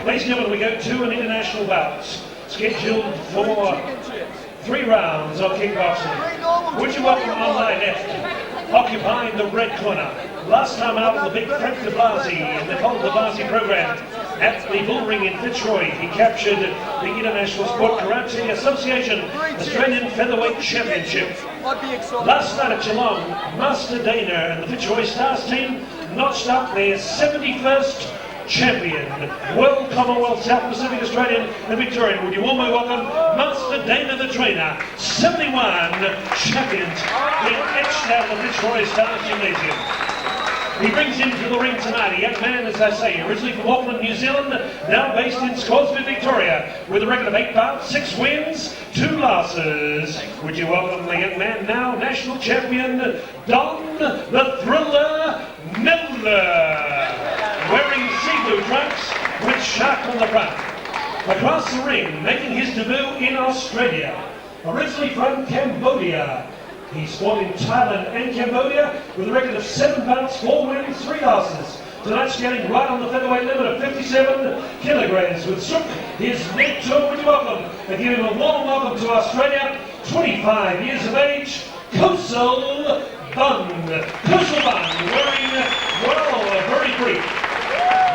Ladies and gentlemen, we go to an international bout scheduled for 3 rounds of kickboxing. Would you welcome on my left, occupying the red corner, last time out of the big Frank de Blasi in the Cole de Blasi program at the Bull Ring in Fitzroy. He captured the International Sport Karate Association Australian Featherweight Championship. Last night at Geelong, Master Dana and the Fitzroy Stars team notched up their 71st champion, World, Commonwealth, South Pacific, Australian and Victorian. Would you warmly welcome Master Dana the trainer, 71 champions being etched out of the Fitzroy Stars Gymnasium. He brings into the ring tonight a young man, as I say, originally from Auckland, New Zealand, now based in Scoresby, Victoria, with a record of 8 bouts, 6 wins, 2 losses. Would you welcome the young man, now national champion, Don the Thriller Miller, wearing sea blue trunks with shark on the front. Across the ring, making his debut in Australia, originally from Cambodia. He's fought in Thailand and Cambodia with a record of 7 bouts, 4 wins, 3 losses. Tonight skating right on the featherweight limit of 57 kilograms with Sook, his mentor. Would you welcome and give him a warm welcome to Australia, 25 years of age, Kosal Bun. Kosal Bun wearing, well, very brief,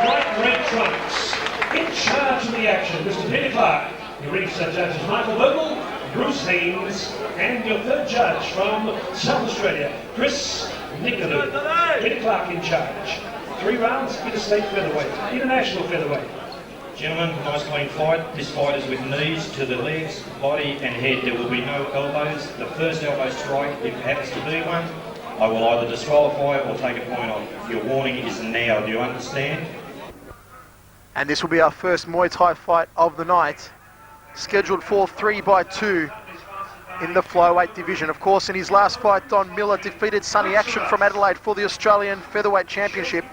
bright red trunks. In charge of the action, Mr. Peter Clark. Your ringside judges Michael Vogel, Bruce Haynes, and your third judge from South Australia, Chris Nicolou. Peter Clark in charge. 3 rounds, interstate featherweight, international featherweight. Gentlemen, nice clean fight. This fight is with knees to the legs, body and head. There will be no elbows. The first elbow strike, if it happens to be one, I will either disqualify or take a point off. Your warning is now, do you understand? And this will be our first Muay Thai fight of the night, scheduled for 3x2 in the flyweight division. Of course, in his last fight, Don Miller defeated Sonny Action from Adelaide for the Australian Featherweight Championship.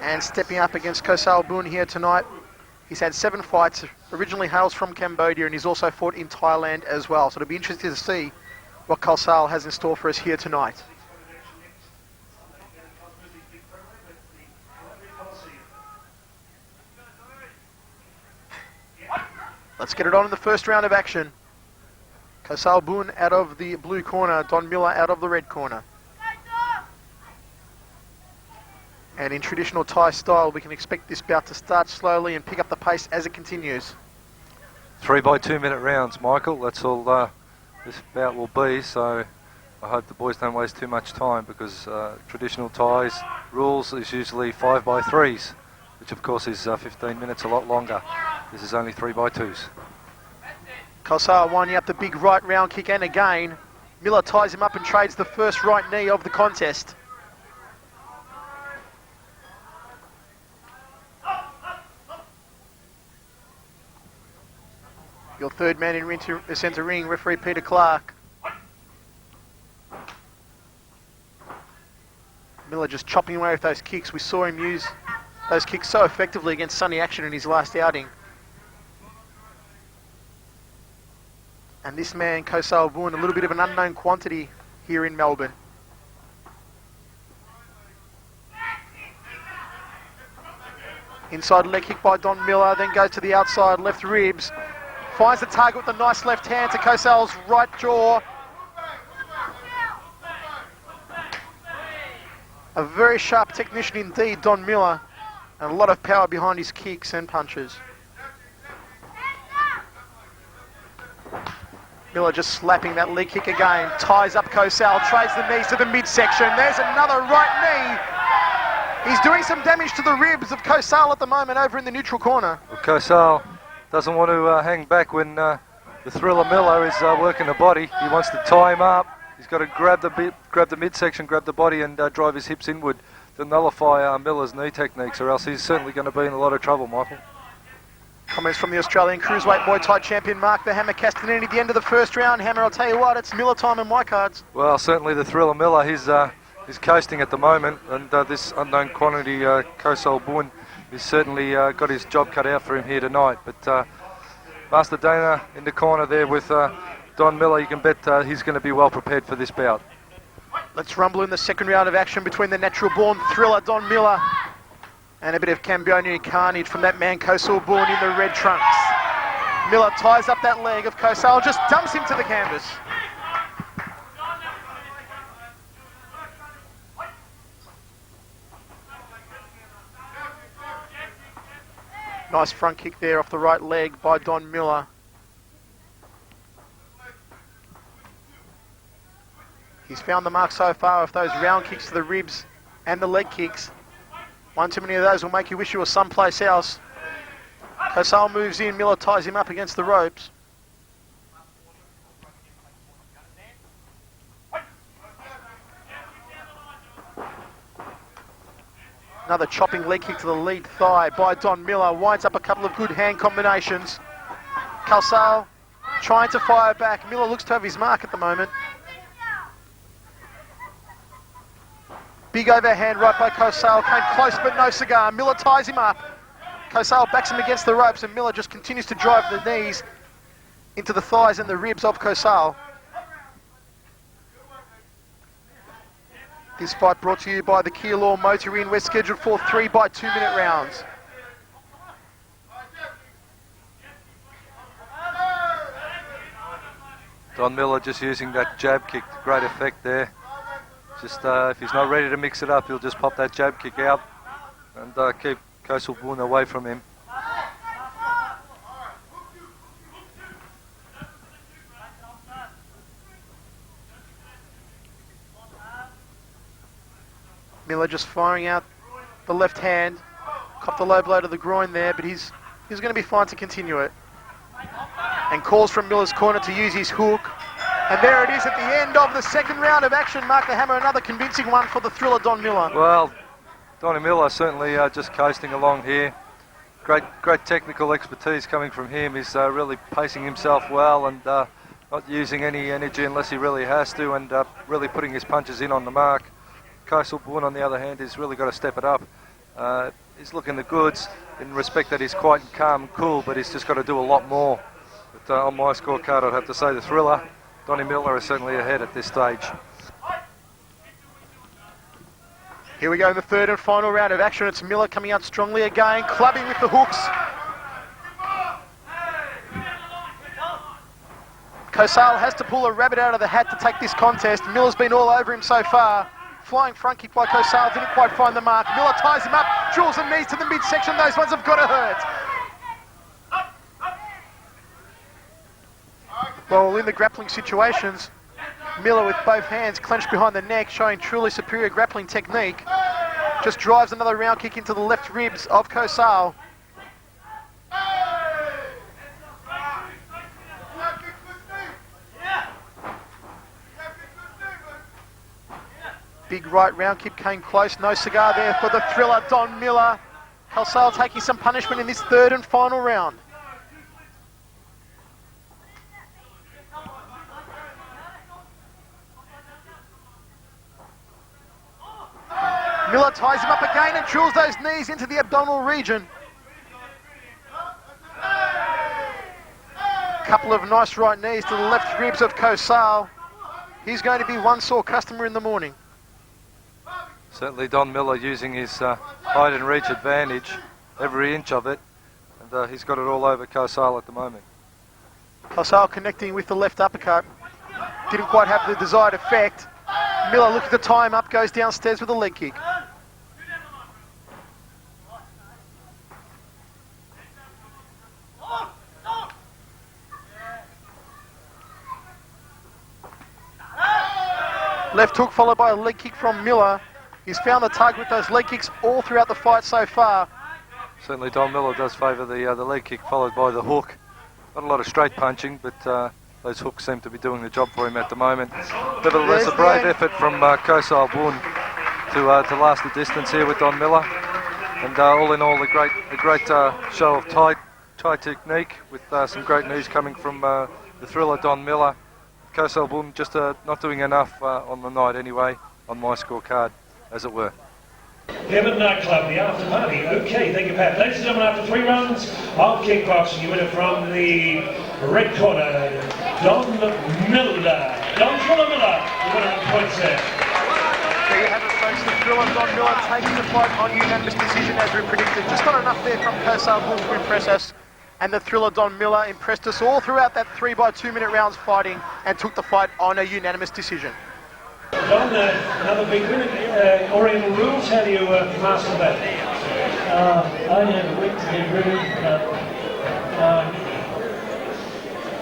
And stepping up against Kosal Bun here tonight, he's had 7 fights, originally hails from Cambodia, and he's also fought in Thailand as well. So it'll be interesting to see what Kosal has in store for us here tonight. Let's get it on in the first round of action. Kosal Bun out of the blue corner, Don Miller out of the red corner. And in traditional Thai style, we can expect this bout to start slowly and pick up the pace as it continues. 3x2 minute rounds, Michael. That's all this bout will be, so I hope the boys don't waste too much time, because traditional Thai's rules is usually 5x3s, which of course is 15 minutes, a lot longer. This is only 3x2s. Kosal winding up the big right round kick, and again, Miller ties him up and trades the first right knee of the contest. Your third man in the centre ring, referee Peter Clark. Miller just chopping away with those kicks. We saw him use those kicks so effectively against Sonny Action in his last outing. And this man, Kosal Bun, a little bit of an unknown quantity here in Melbourne. Inside leg kick by Don Miller, then goes to the outside left ribs. Finds the target with a nice left hand to Kosal's right jaw. A very sharp technician indeed, Don Miller, and a lot of power behind his kicks and punches. Miller just slapping that leg kick again, ties up Kosal, trades the knees to the midsection. There's another right knee. He's doing some damage to the ribs of Kosal at the moment over in the neutral corner. Well, Kosal doesn't want to hang back when the Thriller Miller is working the body. He wants to tie him up, He's got to grab the midsection, grab the body, and drive his hips inward to nullify Miller's knee techniques, or else he's certainly going to be in a lot of trouble, Michael. Comments from the Australian Cruiserweight Muay Thai champion Mark the Hammer Castanini at the end of the first round. Hammer, I'll tell you what, it's Miller time in my cards. Well, certainly the Thriller Miller, he's coasting at the moment, and this unknown quantity Kosal Bun, he's certainly got his job cut out for him here tonight. But Master Dana in the corner there with Don Miller, you can bet he's going to be well prepared for this bout. Let's rumble in the second round of action between the natural-born thriller Don Miller and a bit of Cambodian carnage from that man Kosal Bun in the red trunks. Miller ties up that leg of Kosal, just dumps him to the canvas. Nice front kick there off the right leg by Don Miller. He's found the mark so far of those round kicks to the ribs and the leg kicks. One too many of those will make you wish you were someplace else. Kosal moves in, Miller ties him up against the ropes. Another chopping leg kick to the lead thigh by Don Miller. Winds up a couple of good hand combinations. Kosal trying to fire back. Miller looks to have his mark at the moment. Big overhand right by Kosal. Came close but no cigar. Miller ties him up. Kosal backs him against the ropes and Miller just continues to drive the knees into the thighs and the ribs of Kosal. This fight brought to you by the Kia Law Motor Inn. We're scheduled for 3 by 2 minute rounds. Don Miller just using that jab kick to great effect there. Just if he's not ready to mix it up, he'll just pop that jab kick out and keep Kosal Bun away from him. Miller just firing out the left hand. Copped the low blow to the groin there, but he's going to be fine to continue it. And calls from Miller's corner to use his hook. And there it is at the end of the second round of action. Mark the Hammer, another convincing one for the thriller Don Miller. Well, Donnie Miller certainly just coasting along here. Great technical expertise coming from him. He's really pacing himself well and not using any energy unless he really has to, and really putting his punches in on the mark. Kosal Bun, on the other hand, has really got to step it up. He's looking the goods in respect that he's quite calm and cool, but he's just got to do a lot more. But on my scorecard, I'd have to say the thriller, Donnie Miller, is certainly ahead at this stage. Here we go in the third and final round of action. It's Miller coming out strongly again, clubbing with the hooks. Kosal has to pull a rabbit out of the hat to take this contest. Miller's been all over him so far. Flying front kick by Kosal, didn't quite find the mark. Miller ties him up, drills the knees to the midsection. Those ones have got to hurt. Well, in the grappling situations, Miller with both hands clenched behind the neck, showing truly superior grappling technique. Just drives another round kick into the left ribs of Kosal. Big right round kick came close, no cigar there for the thriller Don Miller. Kosal taking some punishment in this third and final round. Miller ties him up again and drills those knees into the abdominal region. Couple of nice right knees to the left ribs of Kosal. He's going to be one sore customer in the morning. Certainly Don Miller using his height and reach advantage, every inch of it, and he's got it all over Kosal at the moment. Kosal connecting with the left uppercut. Didn't quite have the desired effect. Miller looking to tie him up, goes downstairs with a leg kick. Left hook followed by a leg kick from Miller. He's found the target with those leg kicks all throughout the fight so far. Certainly Don Miller does favour the leg kick followed by the hook. Not a lot of straight punching, but those hooks seem to be doing the job for him at the moment. Nevertheless, a brave effort from Kosal Bun to last the distance here with Don Miller. And all in all, a great show of tie technique with some great knees coming from the thriller Don Miller. Kosal Bun just not doing enough on the night anyway, on my scorecard, as it were. Heaven Nightclub, the after party. Okay, thank you, Pat. Ladies and gentlemen, after 3 rounds of kickboxing, you winner from the red corner, Don Miller. Don Miller, you winner on points there. There you have it, folks. The thriller Don Miller taking the fight on unanimous decision as we predicted. Just not enough there from Kosal Bun to impress us. And the thriller Don Miller impressed us all throughout that 3 by 2 minute rounds fighting and took the fight on a unanimous decision. Don, another big winner. Oriental rules, how do you master that? I only have a week to get ready, but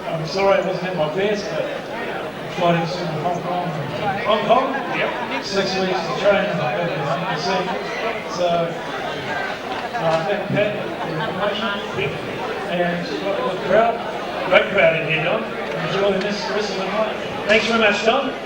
I'm sorry it wasn't at my best, but I'm fighting soon in Hong Kong. Hong Kong? Yep. 6 weeks to train and I've got to see. So, thank Pat for the information and got a good crowd. Great crowd in here, Don. Enjoy the rest of the night. Thanks very much, Don.